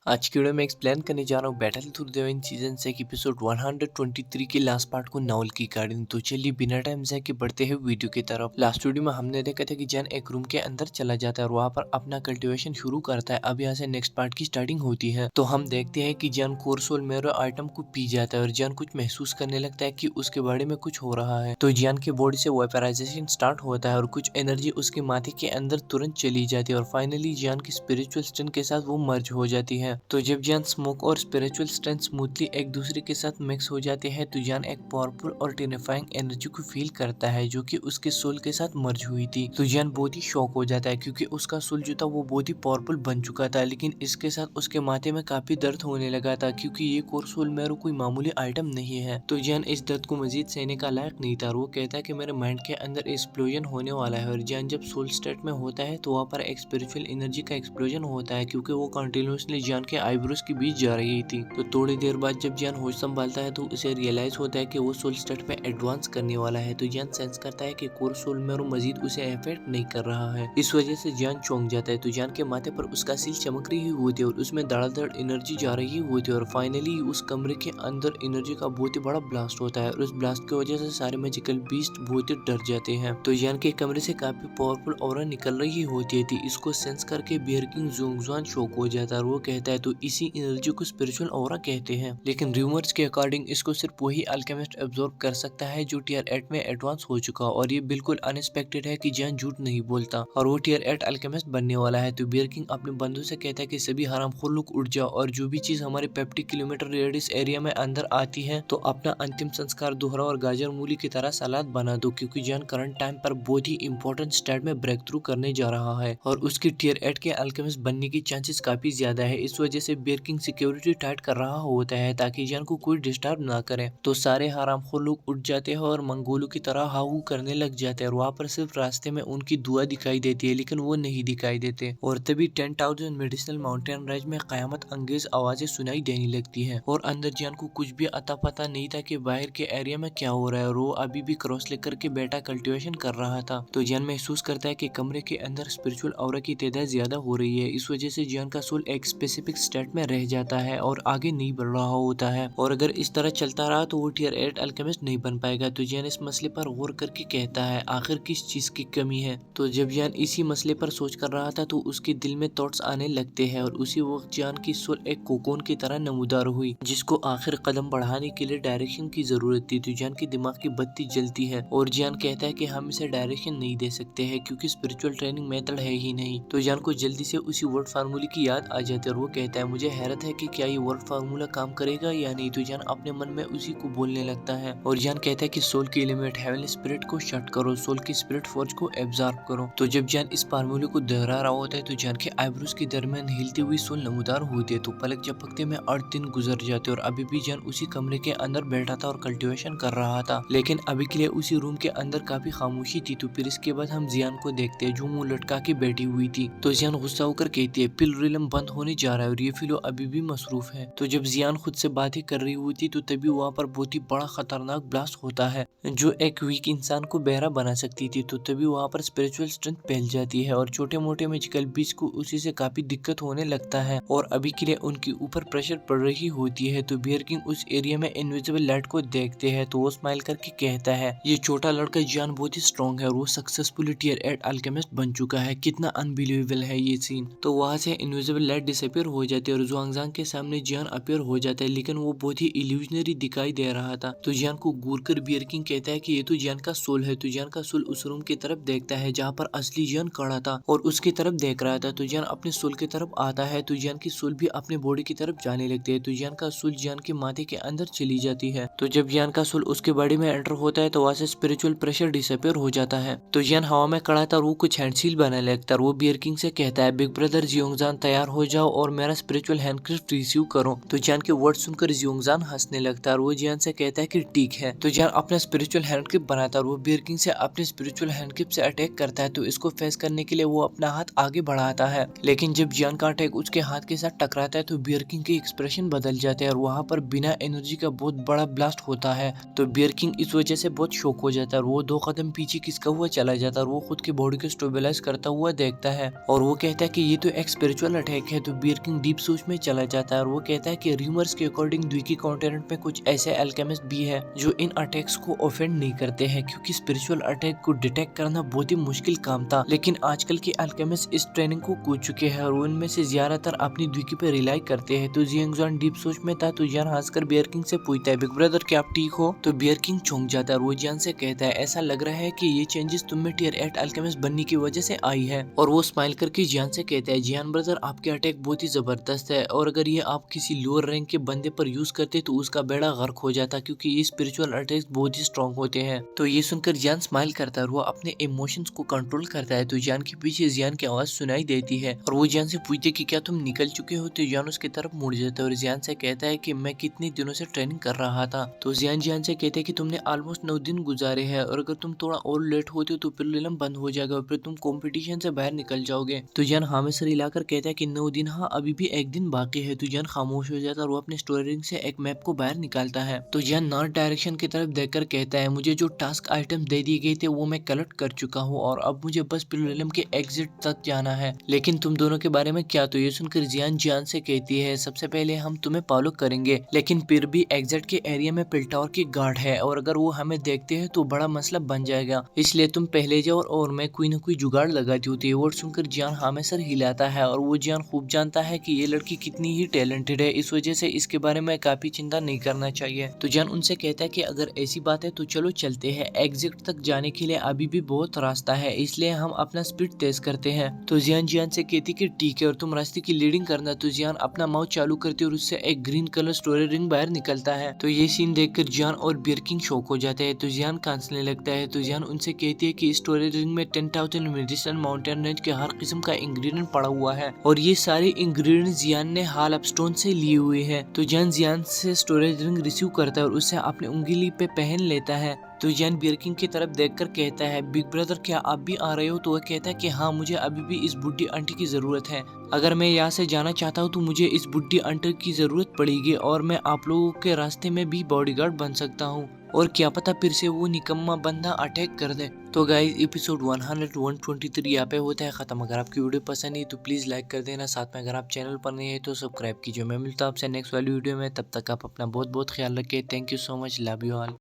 आज की वीडियो में एक्सप्लेन करने जा रहा हूँ battle through the wind season से एपिसोड 123 के लास्ट पार्ट को नावल की गार्डन। तो चलिए बिना टाइम जाए के बढ़ते हैं वीडियो की तरफ। लास्ट वीडियो में हमने देखा था कि जैन एक रूम के अंदर चला जाता है और वहाँ पर अपना कल्टीवेशन शुरू करता है। अब यहाँ से नेक्स्ट पार्ट की स्टार्टिंग होती है। तो हम देखते हैं कि जैन कोरसोल मेरो आइटम को पी जाता है और जैन कुछ महसूस करने लगता है कि उसके बॉडी में कुछ हो रहा है। तो जैन के बॉडी से वेपराइजेशन स्टार्ट होता है और कुछ एनर्जी उसके माथे के अंदर तुरंत चली जाती है और फाइनली जैन की स्पिरिचुअल स्ट्रेंथ के साथ वो मर्ज हो जाती है। तो जब जैन स्मोक और स्पिरिचुअल स्ट्रेंथ स्मूथली एक दूसरे के साथ मिक्स हो जाते हैं तो जैन एक पावरफुल और टेरिफाइंग एनर्जी को फील करता है जो कि उसके सोल के साथ मर्ज हुई थी। तो जैन बहुत ही शॉक हो जाता है क्योंकि उसका सोल जो था वो बहुत ही पावरफुल बन चुका था, लेकिन इसके साथ उसके माथे में काफी दर्द होने लगा था क्योंकि ये कोर सोल मेरो कोई मामूली आइटम नहीं है। तो जैन इस दर्द को मजीद सहने का लायक नहीं था। वो कहता है कि मेरे माइंड के अंदर एक्सप्लोजन होने वाला है और जैन जब सोल स्टेट में होता है तो वहाँ पर एक स्पिरिचुअल एनर्जी का एक्सप्लोजन होता है क्योंकि वो कंटिन्यूसली जैन के आईब्रोज के बीच जा रही थी। तो थोड़ी देर बाद जब जैन होश संभालता है तो उसे रियलाइज होता है कि वो सोल स्टेट में एडवांस करने वाला है। तो जैन सेंस करता है कि कोर सोल मेरो मजीद उसे अफेक्ट नहीं कर रहा है। इस वजह से जैन चौंक जाता है। तो जैन के माथे पर उसका सील चमक रही होती है और उसमें धड़ाधड़ एनर्जी जा रही होती है और फाइनली उस कमरे के अंदर एनर्जी का बहुत ही बड़ा ब्लास्ट होता है और उस ब्लास्ट की वजह से सारे मैजिकल बीस्ट बहुत ही डर जाते हैं। तो जैन के कमरे से काफी पावरफुल ऑरा निकल रही होती है। इसको सेंस करके बियर किंग जोंगजुआन शॉक हो जाता है और वो कहता है तो इसी एनर्जी को स्पिरिचुअल ऑरा कहते हैं, लेकिन रूमर्स के अकॉर्डिंग इसको सिर्फ वही अल्केमिस्ट अब्सॉर्ब कर सकता है जो टियर 8 में एडवांस हो चुका। और ये बिल्कुल अनएक्सपेक्टेड है कि जैन झूठ नहीं बोलता और वो टियर 8 अल्केमिस्ट बनने वाला है। तो बियर किंग अपने बंधु से कहता है कि सभी हरामखोर लोग उठ जाओ और जो भी चीज हमारे 50 किलोमीटर रेडियस एरिया में अंदर आती है तो अपना अंतिम संस्कार दोहरा और गाजर मूली की तरह सलाद बना दो क्योंकि जैन करंट टाइम पर बहुत ही इंपॉर्टेंट स्टेट में ब्रेक थ्रू करने जा रहा है और उसकी टियर 8 के अल्केमिस्ट बनने की चांसेस काफी ज्यादा है। इस वजह से बियर किंग सिक्योरिटी टाइट कर रहा होता है ताकि जैन को कोई डिस्टर्ब ना करे। तो सारे हरामखोर लोग उठ जाते हैं और मंगोलों की तरह हाहू करने लग जाते हैं और वहाँ पर सिर्फ रास्ते में उनकी दुआ दिखाई देती है लेकिन वो नहीं दिखाई देते। और तभी 10,000 मेडिसिनल माउंटेन रेंज में कयामत अंगेज आवाजें सुनाई देने लगती है और अंदर जैन को कुछ भी अता पता नहीं था कि बाहर के एरिया में क्या हो रहा है और वो अभी भी क्रॉस लेकर के बेटा कल्टीवेशन कर रहा था। तो जैन महसूस करता है कि कमरे के अंदर स्पिरिचुअल ऑरा की तादाद ज्यादा हो रही है। इस वजह से जैन का सोल एक स्पेसिफिक स्टेट में रह जाता है और आगे नहीं बढ़ रहा होता है और अगर इस तरह चलता रहा तो वो टियर 8 अल्केमिस्ट नहीं बन पाएगा। तो जैन इस मसले पर गौर करके कहता है आखिर किस चीज की कमी है। तो जब जैन इसी मसले पर सोच कर रहा था तो उसके दिल में थॉट्स आने लगते हैं और उसी वक्त जैन की सोल एक कोकोन की तरह नमूदार हुई जिसको आखिर कदम बढ़ाने के लिए डायरेक्शन की जरूरत थी। तो जैन की दिमाग की बत्ती जलती है और जैन कहता है कि हम इसे डायरेक्शन नहीं दे सकते हैं क्योंकि स्पिरिचुअल ट्रेनिंग मेथड है ही नहीं। तो जैन को जल्दी से उसी वर्ड फार्मूले की याद आ जाती है और वो कहता है मुझे हैरत है कि क्या ये वर्ड फार्मूला काम करेगा या नहीं। तो जैन अपने मन में उसी को बोलने लगता है और जैन कहता है कि सोल की एलिमेंट हेवनली स्पिरिट को शट करो, सोल की स्पिरिट फोर्स को एब्जॉर्ब करो। तो जब जैन इस फार्मूले को दोहरा रहा होता है तो जैन के आईब्रोज के दरमियान हिलती हुई सोल नमूदार होती है। तो पलक झपकते में 8 दिन गुजर जाते और अभी भी जैन उसी कमरे के अंदर बैठा था और कल्टीवेशन कर रहा था, लेकिन अभी के लिए उसी रूम के अंदर काफी खामोशी थी। तो फिर इसके बाद हम जियान को देखते हैं जो मुंह लटका के बैठी हुई थी। तो जियान गुस्सा होकर कहती है पिल रिलम बंद होने जा रहा है और ये फिलो अभी भी मसरूफ है। तो जब जियान खुद से बातें कर रही हुई थी तो तभी वहाँ पर बहुत ही बड़ा खतरनाक ब्लास्ट होता है जो एक वीक इंसान को बहरा बना सकती थी। तो तभी वहाँ पर स्पिरिचुअल स्ट्रेंथ फैल जाती है और छोटे मोटे मैजिकल बीच को उसी से काफी दिक्कत होने लगता है और अभी के लिए उनके ऊपर प्रेशर पड़ रही होती है। तो बियर किंग उस एरिया में इनविजिबल लाइट को देखते हैं तो वो स्माइल करके कहता है ये छोटा लड़का जियान बहुत ही स्ट्रॉन्ग है और वो सक्सेसफुली टियर 8 अल्केमिस्ट बन चुका है। कितना अनबिलीवेबल है ये सीन। तो वहाँ से इनविजिबल लाइट डिसअपीयर हो जाती है और जुआंगजांग के सामने जियान अपीयर हो जाता है, लेकिन वो बहुत ही इल्यूजनरी दिखाई दे रहा था। तो जियान को घूर कर बियर किंग कहता है कि ये तो जियान का सोल है। तो जियान का सोल उस रूम की तरफ देखता है जहाँ पर असली जियान खड़ा था और उसकी तरफ देख रहा था। तो जियान अपने सोल की तरफ आता है तो जियान की सोल भी अपने बॉडी की तरफ जाने लगती है। तो जियान का सोल जियान के माथे के अंदर चली जाती है। तो जब जियान का सोल उसके बॉडी में एंटर होता है तो वहाँ से स्पिरिचुअल प्रेशर डिसअपीयर हो जाता है। तो जियान हवा में खड़ा था और वो कुछ हैंडसील बनाने लगता है। वो बियर किंग से कहता है बिग ब्रदर जियोंगजान तैयार हो जाओ और मेरा स्पिरिचुअल हैंडक्राफ्ट रिसीव करो। तो जियान के वर्ड सुनकर जियोंगजान हंसने लगता है और वो जियान से कहता है कि ठीक है। तो जियान अपना स्पिरिचुअल हैंडक्राफ्ट बनाता है और वो बियर किंग से अपने स्पिरिचुअल हैंडक्राफ्ट से अटैक करता है। तो इसको फेस करने के लिए वो अपना हाथ आगे बढ़ाता है, लेकिन जब जियान का अटैक उसके हाथ के साथ टकराता है तो बियर किंग के एक्सप्रेशन बदल जाते हैं और वहाँ पर बिना एनर्जी का बहुत बड़ा ब्लास्ट होता है। तो बियर किंग इस वजह से बहुत शॉक हो जाता है और वो 2 कदम पीछे खिसका हुआ चला जाता है और वो खुद की बॉडी को स्टेबलाइज करता हुआ देखता है और वो कहता है कि ये तो एक स्पिरिचुअल अटैक है। तो बियर किंग जियांग डीप सोच में चला जाता है और वो कहता है कि रूमर्स के अकॉर्डिंग द्वीकी कॉन्टिनेंट में कुछ ऐसे अल्केमिस्ट भी है जो इन अटैक्स को ऑफेंड नहीं करते हैं, क्योंकि स्पिरिचुअल अटैक को डिटेक्ट करना बहुत ही मुश्किल काम था। लेकिन आजकल के अल्केमिस्ट इस ट्रेनिंग को कूद चुके हैं और उनमें से ज्यादातर अपनी द्वीकी पे रिलाई करते हैं। तो जियांग डीप सोच में था तो जियान हंसकर बियर किंग से पूछता है, बिग ब्रदर क्या आप ठीक हो? तो बियर किंग चौंक जाता है और वो जियान से कहता है, ऐसा लग रहा है कि ये चेंजेस तुम में टियर 8 अल्केमिस्ट बनने की वजह से आई है। और वो स्माइल करके जियान से कहता है, जियान ब्रदर आपके अटैक बहुत ही जबरदस्त है और अगर ये आप किसी लोअर रैंक के बंदे पर यूज करते तो उसका बेड़ा गर्क हो जाता, क्योंकि ये स्पिरिचुअल अटैक्स बहुत ही स्ट्रॉन्ग होते हैं। तो ये सुनकर जियान स्माइल करता है और वो अपने इमोशंस को कंट्रोल करता है। तो जियान के पीछे जियान की आवाज सुनाई देती है और वो जियान से पूछते कि क्या तुम निकल चुके हो? तो जियान उसकी तरफ मुड़ जाता है और जियान से कहता है कि मैं कितने दिनों से ट्रेनिंग कर रहा था। तो जियान से कहते हैं कि तुमने ऑलमोस्ट 9 दिन गुजारे हैं और अगर तुम थोड़ा और लेट होते हो तो फिर रिलम बंद हो जाएगा और फिर तुम कंपटीशन से बाहर निकल जाओगे। तो जियान हाँ में सर हिलाकर कहता है कि 9 दिन, हाँ अभी भी एक दिन बाकी है। तो जियान खामोश हो जाता है और वो अपने स्टोरी रिंग से एक मैप को बाहर निकालता है। तो जियान नॉर्थ डायरेक्शन की तरफ देखकर कहता है, मुझे जो टास्क आइटम दे दिए गए थे वो मैं कलेक्ट कर चुका हूँ और अब मुझे बस पिलुलम के एग्जिट तक जाना है। लेकिन तुम दोनों के बारे में क्या? तो ये सुनकर जियान से कहती है, सबसे पहले हम तुम्हें फॉलो करेंगे, लेकिन फिर भी एग्जिट के एरिया में पिलटावर की गार्ड है और अगर वो हमें देखते हैं तो बड़ा मसला बन जाएगा, इसलिए तुम पहले जाओ और मैं कोई ना कोई जुगाड़ लगाती होती है। वो सुनकर जियान हाँ में सर हिलाता है और वो जियान खूब जानता है कि ये लड़की कितनी ही टैलेंटेड है, इस वजह से इसके बारे में काफी चिंता नहीं करना चाहिए। तो जियान उनसे कहता है कि अगर ऐसी बात है तो चलो चलते हैं, एग्जिट तक जाने के लिए अभी भी बहुत रास्ता है, इसलिए हम अपना स्पीड तेज करते हैं। तो जियान से कहती कि ठीक है और तुम रास्ते की लीडिंग करना। तो जियान अपना माउथ चालू करती है और उससे एक ग्रीन कलर स्टोरी रिंग बाहर निकलता है। तो ये सीन देखकर जियान और बियर किंग शॉक हो जाते हैं। तो जियान कांसने लगता है। तो जियान उनसे कहती है कि स्टोरी रिंग में 10,000 मेडिसिनल माउंटेन रेंज के हर किस्म का इंग्रेडिएंट पड़ा हुआ है और ये सारे इंग्रेडिएंट्स जियान ने हाल अपस्टोन से लिए हुए हैं। तो जियान से स्टोरेज रिंग रिसीव करता है और उससे अपनी उंगली पे पहन लेता है। तो जियान बियर किंग की तरफ देखकर कहता है, बिग ब्रदर क्या आप भी आ रहे हो? तो वह कहता है कि हाँ, मुझे अभी भी इस बुढ़ी आंटी की जरूरत है, अगर मैं यहाँ से जाना चाहता हूँ तो मुझे इस बुढ़ी आंटी की जरूरत पड़ेगी और मैं आप लोगों के रास्ते में भी बॉडीगार्ड बन सकता हूँ और क्या पता फिर से वो निकम्मा बंदा अटैक कर दे। तो गाइस एपिसोड 123 यहाँ पे होता है खत्म। अगर आपकी वीडियो पसंद है तो प्लीज लाइक कर देना, साथ में अगर आप चैनल पर नहीं है तो सब्सक्राइब कीजिए। मैं मिलता हूँ आपसे नेक्स्ट वाली वीडियो में, तब तक आप अपना बहुत बहुत ख्याल रखिए। Thank you so much, love you all.